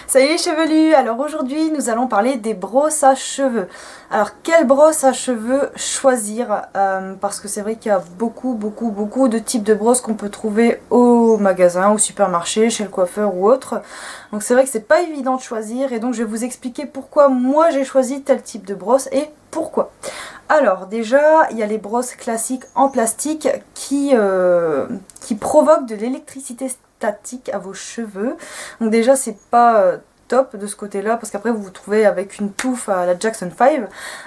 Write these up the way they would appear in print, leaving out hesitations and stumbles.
Salut les chevelus. Alors aujourd'hui nous allons parler des brosses à cheveux. Alors quelle brosse à cheveux choisir, parce que c'est vrai qu'il y a beaucoup de types de brosses qu'on peut trouver au magasin, au supermarché, chez le coiffeur ou autre. Donc c'est vrai que c'est pas évident de choisir, et donc je vais vous expliquer pourquoi moi j'ai choisi tel type de brosse et pourquoi. Alors déjà, il y a les brosses classiques en plastique qui provoquent de l'électricité statique à vos cheveux. Donc déjà c'est pas top de ce côté là, parce qu'après vous vous trouvez avec une touffe à la Jackson 5.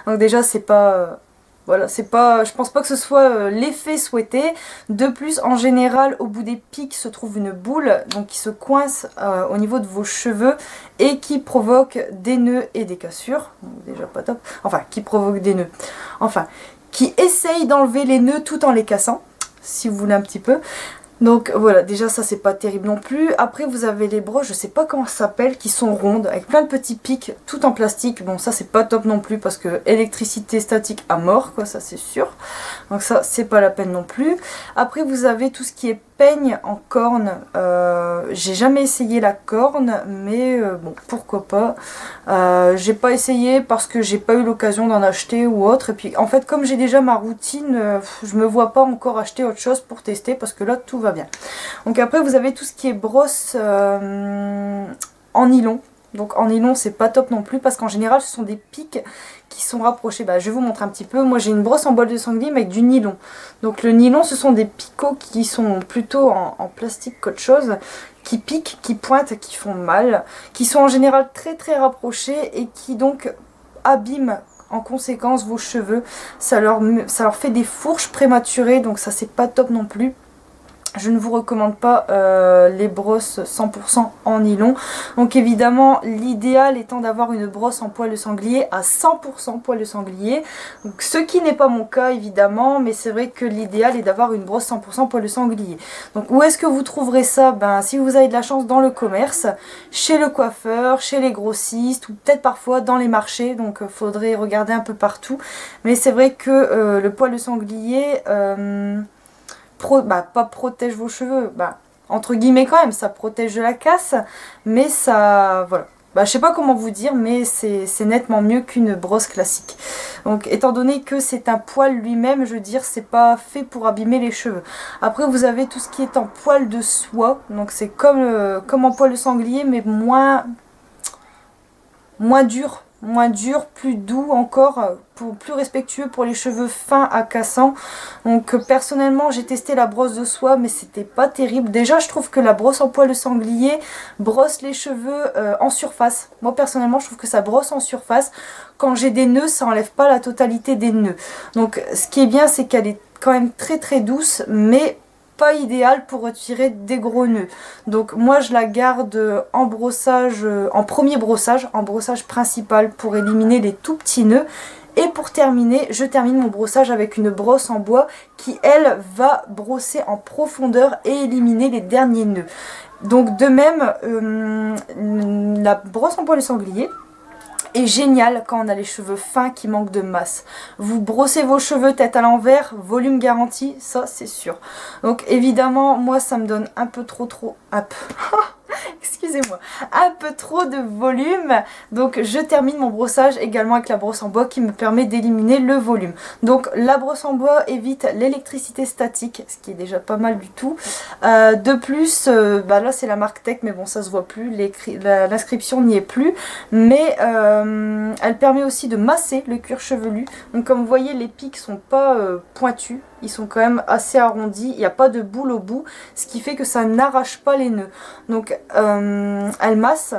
Donc déjà c'est pas... voilà, c'est pas, je pense pas que ce soit l'effet souhaité. De plus, en général, au bout des pics se trouve une boule, donc qui se coince au niveau de vos cheveux et qui provoque des nœuds et des cassures. Donc déjà pas top. Enfin, qui provoque des nœuds. Enfin, qui essaye d'enlever les nœuds tout en les cassant, si vous voulez un petit peu. Donc voilà, déjà ça c'est pas terrible non plus. Après vous avez les brosses, je sais pas comment ça s'appelle, qui sont rondes, avec plein de petits pics, tout en plastique. Bon ça c'est pas top non plus, parce que électricité statique à mort, quoi, ça c'est sûr. Donc ça c'est pas la peine non plus. Après vous avez tout ce qui est peigne en corne. J'ai jamais essayé la corne, mais bon pourquoi pas. J'ai pas essayé parce que j'ai pas eu l'occasion d'en acheter ou autre. Et puis en fait comme j'ai déjà ma routine, je me vois pas encore acheter autre chose pour tester, parce que là tout va bien. Donc après vous avez tout ce qui est brosse en nylon. Donc en nylon c'est pas top non plus, parce qu'en général ce sont des pics qui sont rapprochés. Bah, je vais vous montrer un petit peu. Moi j'ai une brosse en boîte de sanglier mais avec du nylon. Donc le nylon ce sont des picots qui sont plutôt en plastique qu'autre chose, qui piquent, qui pointent, qui font mal, qui sont en général très rapprochés et qui donc abîment en conséquence vos cheveux. Ça leur fait des fourches prématurées, donc ça c'est pas top non plus. Je ne vous recommande pas les brosses 100% en nylon. Donc évidemment l'idéal étant d'avoir une brosse en poil de sanglier à 100% poil de sanglier. Donc, ce qui n'est pas mon cas évidemment, mais c'est vrai que l'idéal est d'avoir une brosse 100% poil de sanglier. Donc où est-ce que vous trouverez ça? Ben si vous avez de la chance, dans le commerce, chez le coiffeur, chez les grossistes, ou peut-être parfois dans les marchés. Donc faudrait regarder un peu partout. Mais c'est vrai que le poil de sanglier... pas protège vos cheveux, entre guillemets quand même, ça protège de la casse, mais ça, voilà. Je sais pas comment vous dire, mais c'est nettement mieux qu'une brosse classique. Donc étant donné que c'est un poil lui-même, je veux dire, c'est pas fait pour abîmer les cheveux. Après vous avez tout ce qui est en poil de soie, donc c'est comme en poil de sanglier, mais moins dur, plus doux encore, plus respectueux pour les cheveux fins à cassants. Donc personnellement j'ai testé la brosse de soie, mais c'était pas terrible. Déjà je trouve que la brosse en poil de sanglier brosse les cheveux en surface. Moi personnellement je trouve que ça brosse en surface. Quand j'ai des nœuds, ça enlève pas la totalité des nœuds. Donc ce qui est bien, c'est qu'elle est quand même très douce, mais pas idéal pour retirer des gros nœuds. Donc moi je la garde en brossage, en premier brossage, en brossage principal, pour éliminer les tout petits nœuds. Et pour terminer, je termine mon brossage avec une brosse en bois qui elle va brosser en profondeur et éliminer les derniers nœuds. Donc de même, la brosse en bois de sanglier est génial quand on a les cheveux fins qui manquent de masse. Vous brossez vos cheveux tête à l'envers, volume garanti, ça c'est sûr. Donc évidemment moi ça me donne un peu trop excusez-moi, un peu trop de volume. Donc je termine mon brossage également avec la brosse en bois qui me permet d'éliminer le volume. Donc la brosse en bois évite l'électricité statique, ce qui est déjà pas mal du tout. De plus, là c'est la marque Tech, mais bon ça se voit plus, l'inscription n'y est plus. Mais elle permet aussi de masser le cuir chevelu. Donc comme vous voyez, les pics sont pas pointus, ils sont quand même assez arrondis, il n'y a pas de boule au bout, ce qui fait que ça n'arrache pas les nœuds. Donc elle masse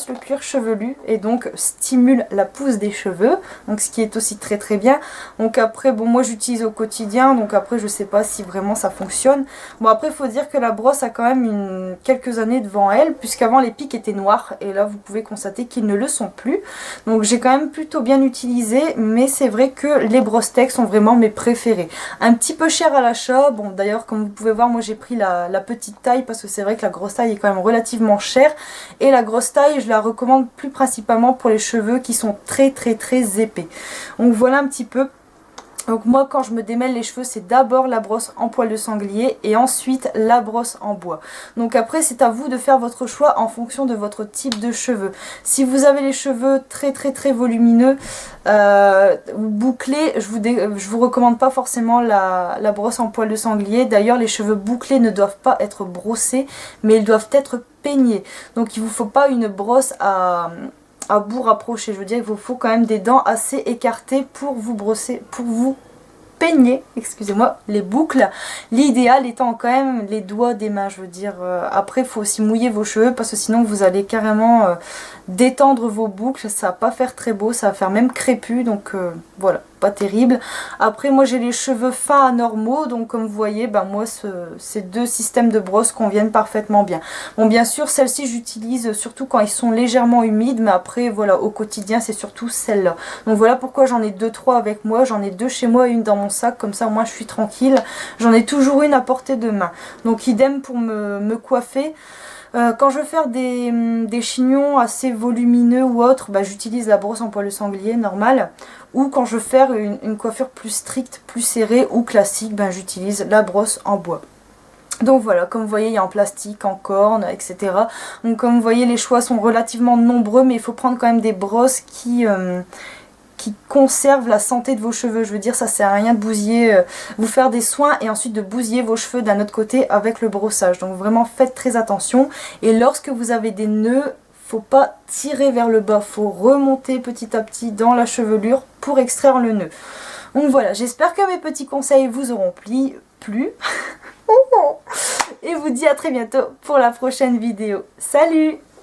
le cuir chevelu et donc stimule la pousse des cheveux, donc ce qui est aussi très bien. Donc après bon, moi j'utilise au quotidien, donc après je sais pas si vraiment ça fonctionne. Bon après il faut dire que la brosse a quand même quelques années devant elle, puisqu'avant les pics étaient noirs et là vous pouvez constater qu'ils ne le sont plus. Donc j'ai quand même plutôt bien utilisé, mais c'est vrai que les brosses Tech sont vraiment mes préférées. Un petit peu cher à l'achat, bon d'ailleurs comme vous pouvez voir moi j'ai pris la petite taille, parce que c'est vrai que la grosse taille est quand même relativement chère, et la grosse taille je la recommande plus principalement pour les cheveux qui sont très épais. Donc voilà un petit peu. Donc moi quand je me démêle les cheveux, c'est d'abord la brosse en poil de sanglier et ensuite la brosse en bois. Donc après c'est à vous de faire votre choix en fonction de votre type de cheveux. Si vous avez les cheveux très volumineux, bouclés, je vous recommande pas forcément la brosse en poil de sanglier. D'ailleurs les cheveux bouclés ne doivent pas être brossés, mais ils doivent être peignés. Donc il vous faut pas une brosse à bout rapproché. Je veux dire, il vous faut quand même des dents assez écartées pour vous brosser, pour vous peigner, excusez-moi, les boucles. L'idéal étant quand même les doigts des mains, je veux dire. Après, il faut aussi mouiller vos cheveux parce que sinon vous allez carrément détendre vos boucles. Ça va pas faire très beau, ça va faire même crépus, donc voilà, pas terrible. Après, moi j'ai les cheveux fins à normaux, donc comme vous voyez, ben moi ces deux systèmes de brosse conviennent parfaitement bien. Bon, bien sûr, celle-ci j'utilise surtout quand ils sont légèrement humides, mais après, voilà, au quotidien, c'est surtout celle-là. Donc voilà pourquoi j'en ai 2-3 avec moi, j'en ai 2 chez moi et une dans mon sac, comme ça moi je suis tranquille. J'en ai toujours une à portée de main. Donc idem pour me coiffer. Quand je veux faire des chignons assez volumineux ou autres, bah, j'utilise la brosse en poil de sanglier normale. Ou quand je veux faire une coiffure plus stricte, plus serrée ou classique, bah, j'utilise la brosse en bois. Donc voilà, comme vous voyez, il y a en plastique, en corne, etc. Donc comme vous voyez, les choix sont relativement nombreux, mais il faut prendre quand même des brosses qui conservent la santé de vos cheveux. Je veux dire, ça sert à rien de bousiller, vous faire des soins et ensuite de bousiller vos cheveux d'un autre côté avec le brossage. Donc vraiment faites très attention. Et lorsque vous avez des nœuds, faut pas tirer vers le bas, faut remonter petit à petit dans la chevelure pour extraire le nœud. Donc voilà, j'espère que mes petits conseils vous auront plu. Et vous dis à très bientôt pour la prochaine vidéo. Salut!